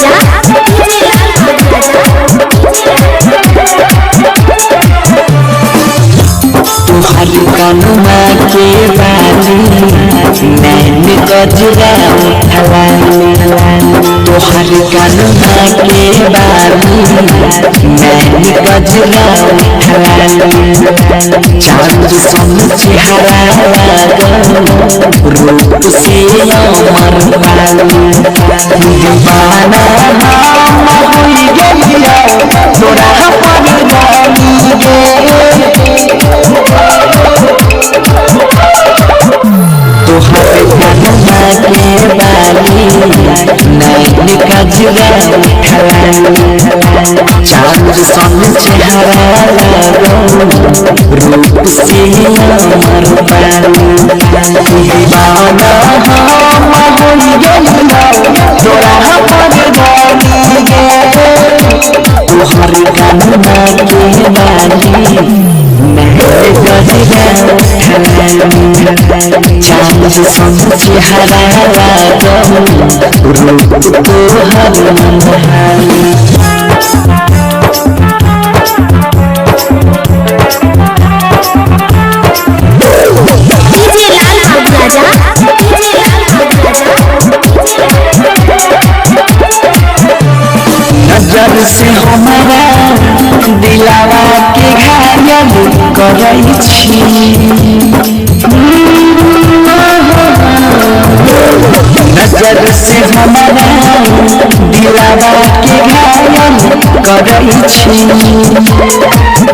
राजा तुम्हारी कनुआ के बाली नैन गजरा उठवानी तुम्हारी कनुआ के बाली नैन गजरा उठवानी चांद सन चेहरा रूप से अमर पाली दीवाना होई गइया तोरा पर रानी गे तोहरे कनुआ के बाली नैन गजरा उठवानी चांद सन चेहरा रूप से अमर पाली दीवाना हम होई गइया तोरा पर रानी गे तोहरे कनुआ के बाली नैन गजरा उठवानी चांद सन चेहरा रूप तोहर मनहानी नजर से हमारा दिलावा के घायल करई छी नजर से हमारा दिलावा के घायल करई छी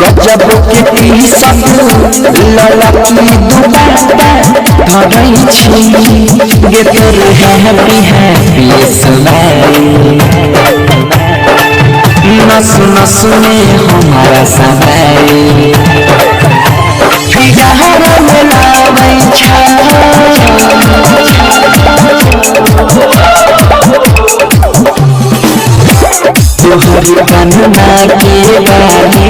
गजब के सब ललकी दुबारा धरई छी गे तोर हैप्पी हैप्पी स्माइल नस नस में हमारा समय फिगर मिलाबै छा तोहरी कनुआ के बाली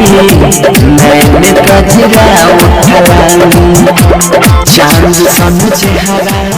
नैन गजरा उठवानी चांद सन चेहरा